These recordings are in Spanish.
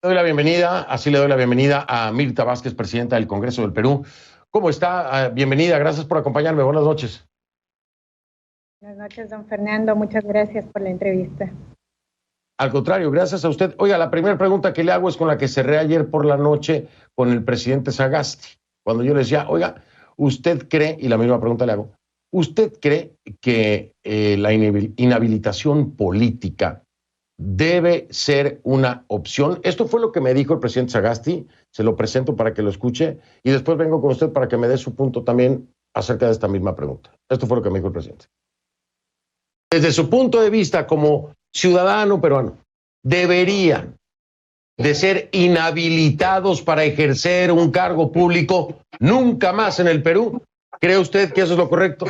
Doy la bienvenida, así le doy la bienvenida a Mirta Vázquez, presidenta del Congreso del Perú. ¿Cómo está? Bienvenida, gracias por acompañarme. Buenas noches. Buenas noches, don Fernando. Muchas gracias por la entrevista. Al contrario, gracias a usted. Oiga, la primera pregunta que le hago es con la que cerré ayer por la noche con el presidente Sagasti. Cuando yo le decía, oiga, ¿usted cree, y la misma pregunta le hago, ¿usted cree que la inhabilitación política debe ser una opción? Esto fue lo que me dijo el presidente Sagasti, se lo presento para que lo escuche y después vengo con usted para que me dé su punto también acerca de esta misma pregunta. Esto fue lo que me dijo el presidente. Desde su punto de vista como ciudadano peruano, ¿deberían de ser inhabilitados para ejercer un cargo público nunca más en el Perú? ¿Cree usted que eso es lo correcto?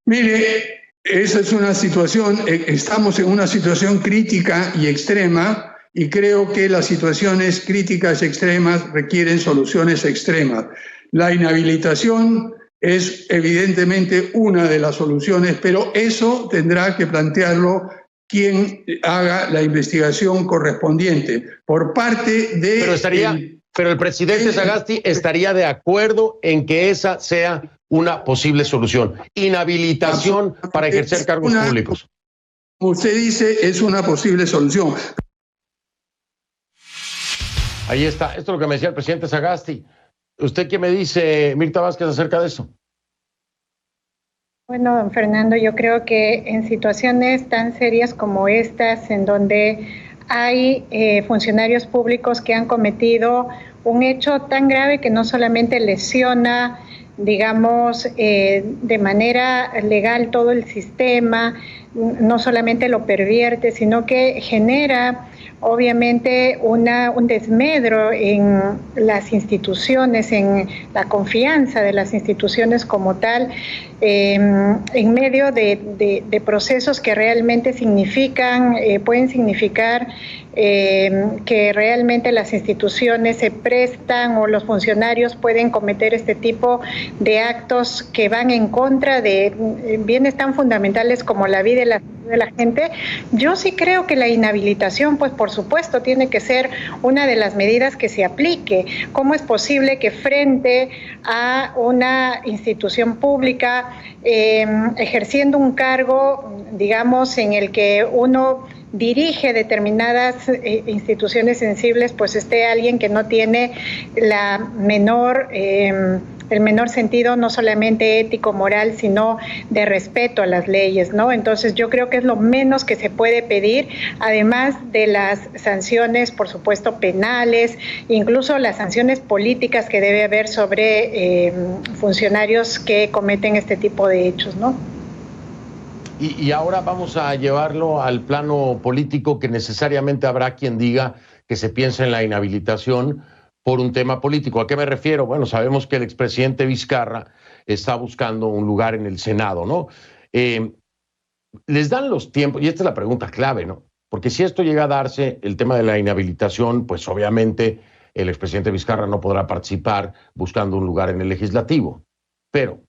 Mire, esa es una situación, estamos en una situación crítica y extrema, y creo que las situaciones críticas y extremas requieren soluciones extremas. La inhabilitación es evidentemente una de las soluciones, pero eso tendrá que plantearlo quien haga la investigación correspondiente por parte de... Pero el presidente Sagasti estaría de acuerdo en que esa sea una posible solución. Inhabilitación para ejercer cargos públicos. Usted dice, es una posible solución. Ahí está. Esto es lo que me decía el presidente Sagasti. ¿Usted qué me dice, Mirta Vázquez, acerca de eso? Bueno, don Fernando, yo creo que en situaciones tan serias como estas, en donde hay funcionarios públicos que han cometido un hecho tan grave que no solamente lesiona, digamos, de manera legal todo el sistema, no solamente lo pervierte, sino que genera obviamente un desmedro en las instituciones, en la confianza de las instituciones como tal, en medio de procesos que realmente significan, pueden significar que realmente las instituciones se prestan o los funcionarios pueden cometer este tipo de actos que van en contra de bienes tan fundamentales como la vida de la gente. Yo sí creo que la inhabilitación, pues por supuesto, tiene que ser una de las medidas que se aplique. ¿Cómo es posible que frente a una institución pública, ejerciendo un cargo, digamos, en el que uno dirige determinadas instituciones sensibles, pues esté alguien que no tiene el menor sentido, no solamente ético, moral, sino de respeto a las leyes, ¿no? Entonces yo creo que es lo menos que se puede pedir, además de las sanciones, por supuesto, penales, incluso las sanciones políticas que debe haber sobre funcionarios que cometen este tipo de hechos, ¿no? Y ahora vamos a llevarlo al plano político, que necesariamente habrá quien diga que se piensa en la inhabilitación por un tema político. ¿A qué me refiero? Bueno, sabemos que el expresidente Vizcarra está buscando un lugar en el Senado, ¿no? Les dan los tiempos, y esta es la pregunta clave, ¿no? Porque si esto llega a darse, el tema de la inhabilitación, pues obviamente el expresidente Vizcarra no podrá participar buscando un lugar en el legislativo. Pero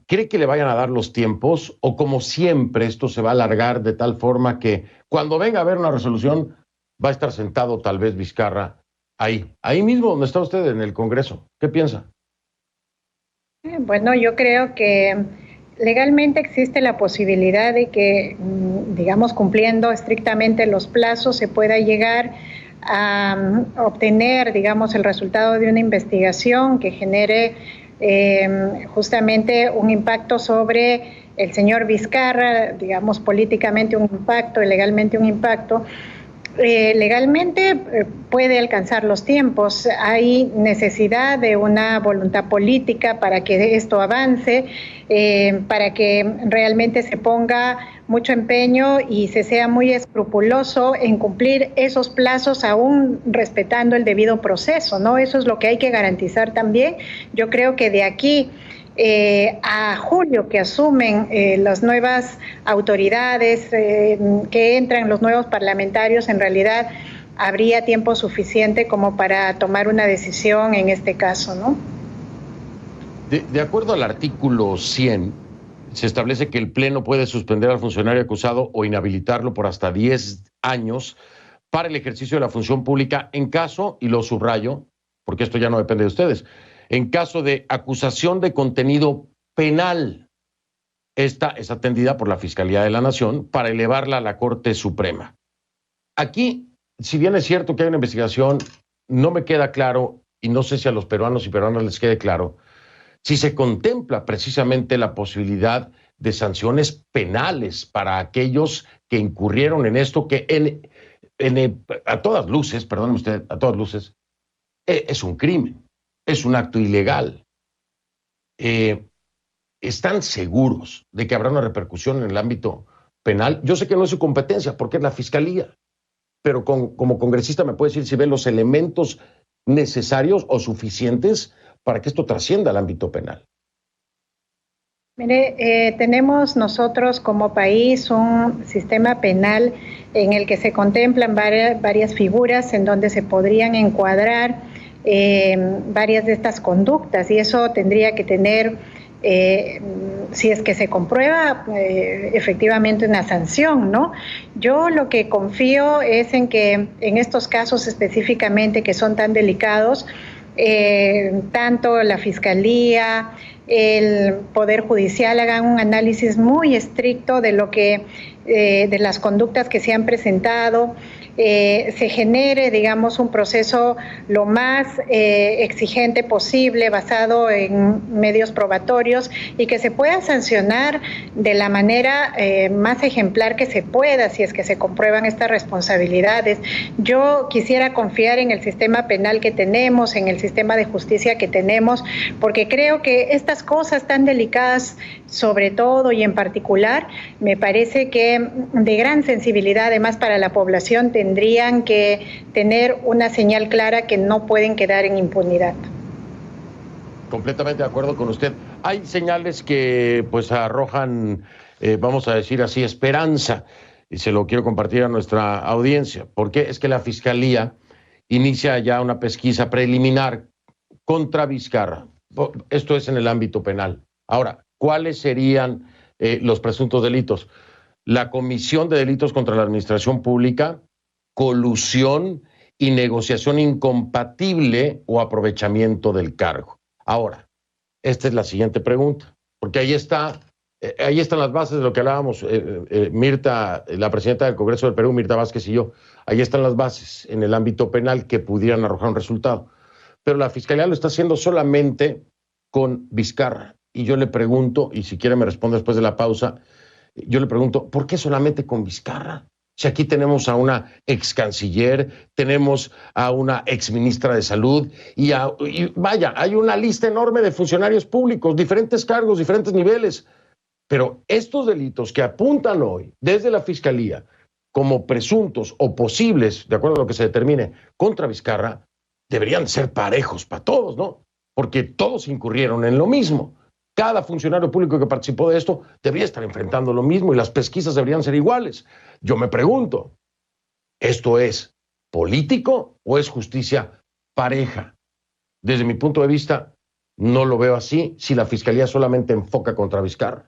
¿cree que le vayan a dar los tiempos o como siempre esto se va a alargar de tal forma que cuando venga a haber una resolución va a estar sentado tal vez Vizcarra ahí mismo donde está usted en el Congreso? ¿Qué piensa? Bueno, yo creo que legalmente existe la posibilidad de que, digamos, cumpliendo estrictamente los plazos, se pueda llegar a obtener, digamos, el resultado de una investigación que genere justamente un impacto sobre el señor Vizcarra, digamos políticamente un impacto, legalmente un impacto. Legalmente puede alcanzar los tiempos, hay necesidad de una voluntad política para que esto avance, para que realmente se ponga mucho empeño y se sea muy escrupuloso en cumplir esos plazos, aún respetando el debido proceso, ¿no? Eso es lo que hay que garantizar también. Yo creo que de aquí a julio, que asumen las nuevas autoridades, que entran los nuevos parlamentarios, en realidad habría tiempo suficiente como para tomar una decisión en este caso, ¿no? De acuerdo al artículo 100, se establece que el Pleno puede suspender al funcionario acusado o inhabilitarlo por hasta 10 años para el ejercicio de la función pública en caso, y lo subrayo, porque esto ya no depende de ustedes, en caso de acusación de contenido penal. Esta es atendida por la Fiscalía de la Nación para elevarla a la Corte Suprema. Aquí, si bien es cierto que hay una investigación, no me queda claro, y no sé si a los peruanos y peruanas les quede claro, si se contempla precisamente la posibilidad de sanciones penales para aquellos que incurrieron en esto, que a todas luces, perdónenme usted, a todas luces, es un crimen, es un acto ilegal. ¿Están seguros de que habrá una repercusión en el ámbito penal? Yo sé que no es su competencia, porque es la Fiscalía, pero como congresista me puede decir si ve los elementos necesarios o suficientes para que esto trascienda al ámbito penal. Mire, tenemos nosotros como país un sistema penal en el que se contemplan varias figuras en donde se podrían encuadrar varias de estas conductas, y eso tendría que tener, si es que se comprueba, efectivamente una sanción, ¿no? Yo lo que confío es en que en estos casos específicamente que son tan delicados, tanto la Fiscalía, el Poder Judicial hagan un análisis muy estricto de lo que, de las conductas que se han presentado, se genere, digamos, un proceso lo más exigente posible, basado en medios probatorios, y que se pueda sancionar de la manera más ejemplar que se pueda, si es que se comprueban estas responsabilidades. Yo quisiera confiar en el sistema penal que tenemos, en el sistema de justicia que tenemos, porque creo que estas cosas tan delicadas, sobre todo y en particular, me parece que de gran sensibilidad, además para la población, tendrían que tener una señal clara que no pueden quedar en impunidad. Completamente de acuerdo con usted. Hay señales que pues arrojan, vamos a decir así, esperanza, y se lo quiero compartir a nuestra audiencia, porque es que la Fiscalía inicia ya una pesquisa preliminar contra Vizcarra. Esto es en el ámbito penal. Ahora, ¿cuáles serían los presuntos delitos? La comisión de delitos contra la administración pública, colusión y negociación incompatible o aprovechamiento del cargo. Ahora, esta es la siguiente pregunta, porque ahí están las bases de lo que hablábamos, Mirta, la presidenta del Congreso del Perú, Mirta Vázquez y yo. Ahí están las bases en el ámbito penal que pudieran arrojar un resultado. Pero la Fiscalía lo está haciendo solamente con Vizcarra. Y yo le pregunto, y si quiere me responde después de la pausa, yo le pregunto, ¿por qué solamente con Vizcarra? Si aquí tenemos a una ex canciller, tenemos a una ex ministra de Salud, y vaya, hay una lista enorme de funcionarios públicos, diferentes cargos, diferentes niveles. Pero estos delitos que apuntan hoy desde la Fiscalía como presuntos o posibles, de acuerdo a lo que se determine, contra Vizcarra, deberían ser parejos para todos, ¿no? Porque todos incurrieron en lo mismo. Cada funcionario público que participó de esto debería estar enfrentando lo mismo y las pesquisas deberían ser iguales. Yo me pregunto, ¿esto es político o es justicia pareja? Desde mi punto de vista, no lo veo así si la Fiscalía solamente enfoca contra Vizcarra,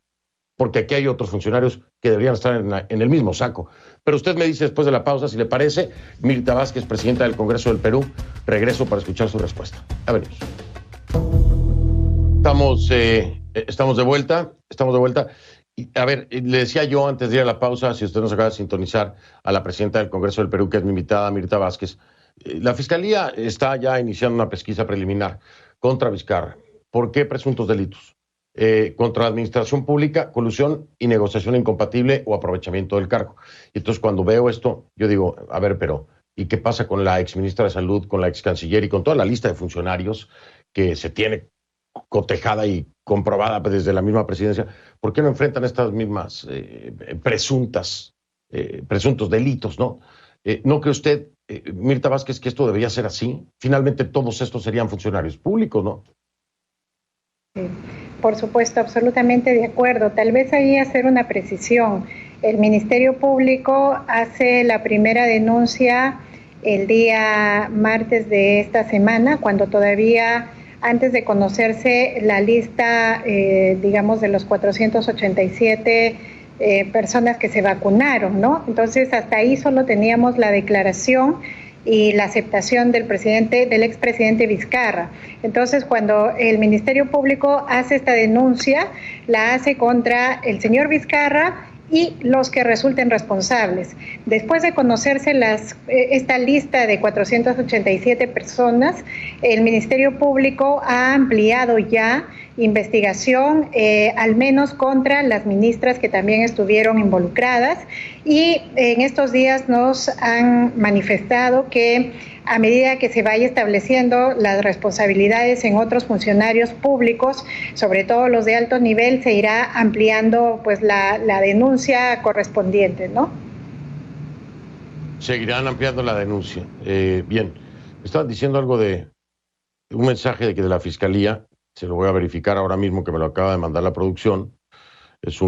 porque aquí hay otros funcionarios que deberían estar en el mismo saco. Pero usted me dice después de la pausa, si le parece. Mirta Vázquez, presidenta del Congreso del Perú, regreso para escuchar su respuesta. A ver. Estamos de vuelta. Y, a ver, le decía yo antes de ir a la pausa, si usted nos acaba de sintonizar, a la presidenta del Congreso del Perú, que es mi invitada, Mirta Vázquez. La Fiscalía está ya iniciando una pesquisa preliminar contra Vizcarra. ¿Por qué presuntos delitos? Contra la administración pública, colusión y negociación incompatible o aprovechamiento del cargo. Y entonces cuando veo esto, yo digo, a ver, pero ¿y qué pasa con la exministra de Salud, con la excanciller y con toda la lista de funcionarios que se tiene cotejada y comprobada desde la misma presidencia? ¿Por qué no enfrentan estas mismas presuntos delitos, no? ¿No cree usted, Mirta Vázquez, que esto debería ser así? Finalmente todos estos serían funcionarios públicos, ¿no? Sí, por supuesto, absolutamente de acuerdo. Tal vez ahí hacer una precisión. El Ministerio Público hace la primera denuncia el día martes de esta semana, cuando todavía, antes de conocerse la lista, digamos, de los 487 personas que se vacunaron, ¿no? Entonces, hasta ahí solo teníamos la declaración y la aceptación del expresidente Vizcarra. Entonces, cuando el Ministerio Público hace esta denuncia, la hace contra el señor Vizcarra y los que resulten responsables. Después de conocerse esta lista de 487 personas, el Ministerio Público ha ampliado ya investigación, al menos contra las ministras que también estuvieron involucradas, y en estos días nos han manifestado que a medida que se vaya estableciendo las responsabilidades en otros funcionarios públicos, sobre todo los de alto nivel, se irá ampliando pues la denuncia correspondiente, ¿no? Seguirán ampliando la denuncia. Bien, estaban diciendo algo de un mensaje de la Fiscalía, se lo voy a verificar ahora mismo que me lo acaba de mandar la producción. Es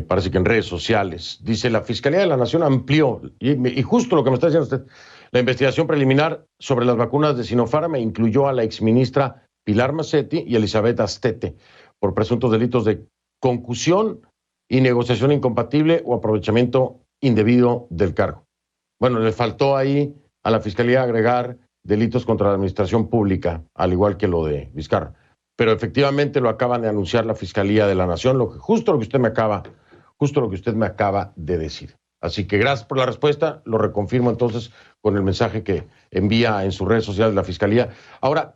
parece que en redes sociales. Dice, la Fiscalía de la Nación amplió, y justo lo que me está diciendo usted, la investigación preliminar sobre las vacunas de Sinopharm incluyó a la exministra Pilar Macetti y Elizabeth Astete por presuntos delitos de concusión y negociación incompatible o aprovechamiento indebido del cargo. Bueno, le faltó ahí a la Fiscalía agregar delitos contra la administración pública, al igual que lo de Vizcarra. Pero efectivamente lo acaban de anunciar la Fiscalía de la Nación, justo lo que usted me acaba de decir. Así que gracias por la respuesta, lo reconfirmo entonces con el mensaje que envía en sus redes sociales la Fiscalía. Ahora,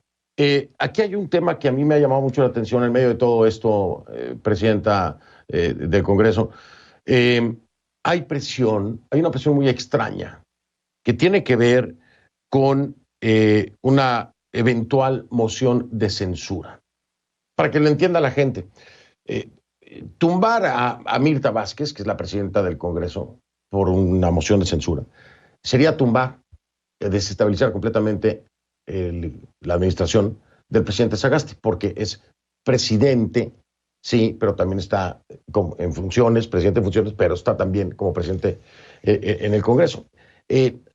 aquí hay un tema que a mí me ha llamado mucho la atención en medio de todo esto, Presidenta del Congreso. Hay una presión muy extraña que tiene que ver con una eventual moción de censura. Para que lo entienda la gente, tumbar a Mirta Vázquez, que es la presidenta del Congreso, por una moción de censura, sería tumbar, desestabilizar completamente la administración del presidente Sagasti, porque es presidente, sí, pero también está en funciones, presidente en funciones, pero está también como presidente en el Congreso.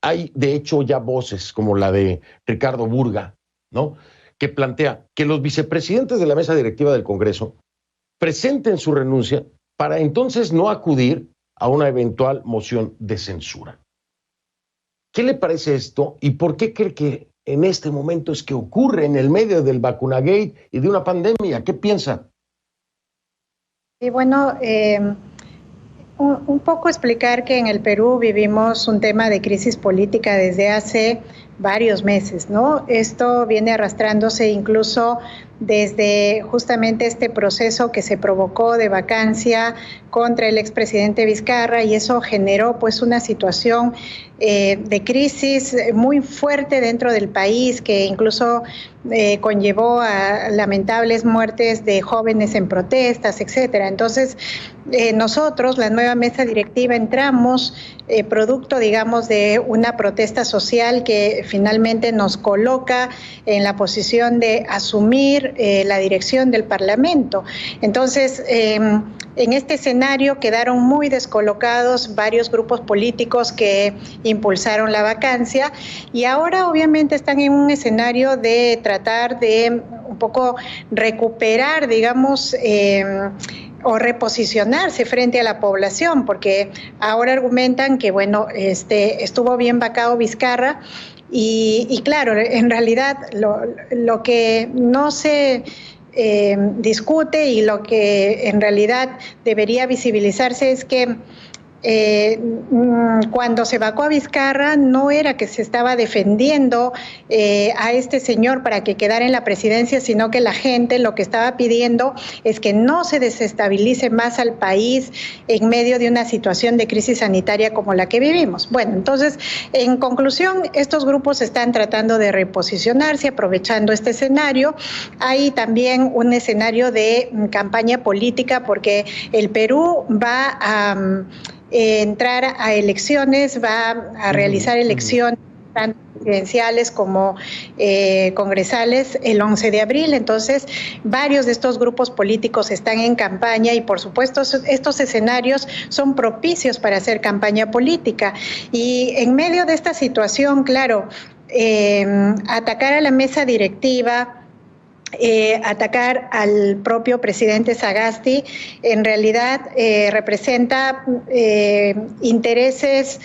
Hay, de hecho, ya voces como la de Ricardo Burga, ¿no?, que plantea que los vicepresidentes de la mesa directiva del Congreso presenten su renuncia para entonces no acudir a una eventual moción de censura. ¿Qué le parece esto y por qué cree que en este momento es que ocurre en el medio del vacunagate y de una pandemia? ¿Qué piensa? Y bueno, un poco explicar que en el Perú vivimos un tema de crisis política desde hace varios meses, ¿no? Esto viene arrastrándose incluso desde justamente este proceso que se provocó de vacancia contra el expresidente Vizcarra, y eso generó pues una situación de crisis muy fuerte dentro del país, que incluso conllevó a lamentables muertes de jóvenes en protestas, etcétera. Entonces, nosotros, la nueva mesa directiva, entramos producto, digamos, de una protesta social que finalmente nos coloca en la posición de asumir la dirección del Parlamento. Entonces, en este escenario quedaron muy descolocados varios grupos políticos que impulsaron la vacancia, y ahora obviamente están en un escenario de tratar de un poco recuperar, digamos, o reposicionarse frente a la población, porque ahora argumentan que, bueno, estuvo bien vacado Vizcarra, y claro, en realidad lo que no se discute y lo que en realidad debería visibilizarse es que cuando se vacó a Vizcarra no era que se estaba defendiendo a este señor para que quedara en la presidencia, sino que la gente lo que estaba pidiendo es que no se desestabilice más al país en medio de una situación de crisis sanitaria como la que vivimos. Bueno, entonces, en conclusión, estos grupos están tratando de reposicionarse, aprovechando este escenario. Hay también un escenario de campaña política, porque el Perú va a entrar a elecciones, va a realizar elecciones tanto presidenciales como congresales el 11 de abril. Entonces, varios de estos grupos políticos están en campaña y, por supuesto, estos escenarios son propicios para hacer campaña política. Y en medio de esta situación, claro, atacar a la mesa directiva atacar al propio presidente Sagasti en realidad representa intereses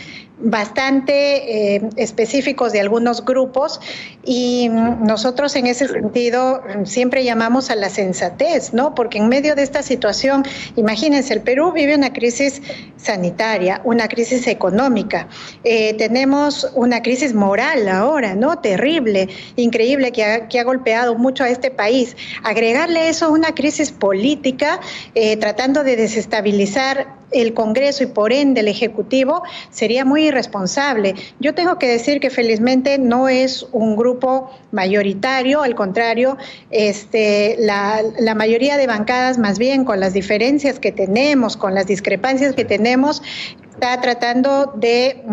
bastante específicos de algunos grupos y nosotros en ese sentido siempre llamamos a la sensatez, ¿no? Porque en medio de esta situación, imagínense, el Perú vive una crisis sanitaria, una crisis económica, tenemos una crisis moral ahora, ¿no? Terrible, increíble, que ha golpeado mucho a este país. Agregarle eso a una crisis política, tratando de desestabilizar el Congreso y por ende el Ejecutivo, sería muy irresponsable. Yo tengo que decir que felizmente no es un grupo mayoritario, al contrario, la mayoría de bancadas, más bien con las diferencias que tenemos, con las discrepancias que tenemos, está tratando de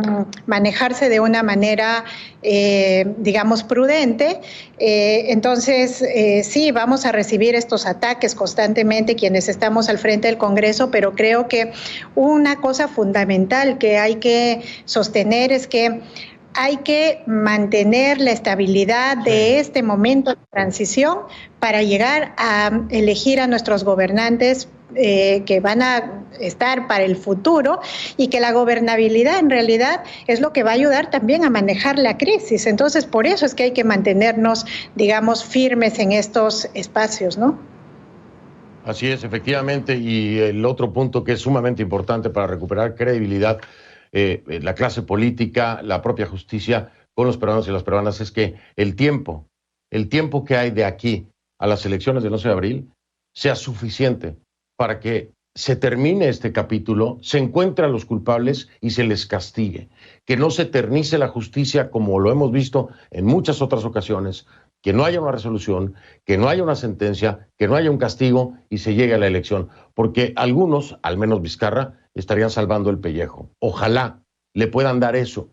manejarse de una manera, digamos, prudente. Entonces, sí, vamos a recibir estos ataques constantemente quienes estamos al frente del Congreso, pero creo que una cosa fundamental que hay que sostener es que hay que mantener la estabilidad de este momento de transición para llegar a elegir a nuestros gobernantes que van a estar para el futuro, y que la gobernabilidad en realidad es lo que va a ayudar también a manejar la crisis. Entonces, por eso es que hay que mantenernos, digamos, firmes en estos espacios, ¿no? Así es, efectivamente, y el otro punto que es sumamente importante para recuperar credibilidad, la clase política, la propia justicia con los peruanos y las peruanas, es que el tiempo que hay de aquí a las elecciones del 11 de abril sea suficiente para que se termine este capítulo, se encuentre a los culpables y se les castigue. Que no se eternice la justicia como lo hemos visto en muchas otras ocasiones, que no haya una resolución, que no haya una sentencia, que no haya un castigo y se llegue a la elección. Porque algunos, al menos Vizcarra, estarían salvando el pellejo. Ojalá le puedan dar eso.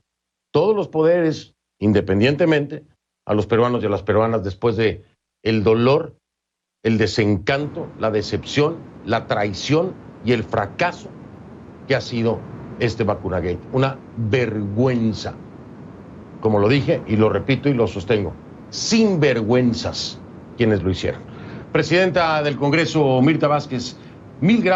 Todos los poderes, independientemente, a los peruanos y a las peruanas después de el dolor, el desencanto, la decepción, la traición y el fracaso que ha sido este Vacunagate. Una vergüenza. Como lo dije y lo repito y lo sostengo, sin vergüenzas quienes lo hicieron. Presidenta del Congreso, Mirta Vázquez, mil gracias.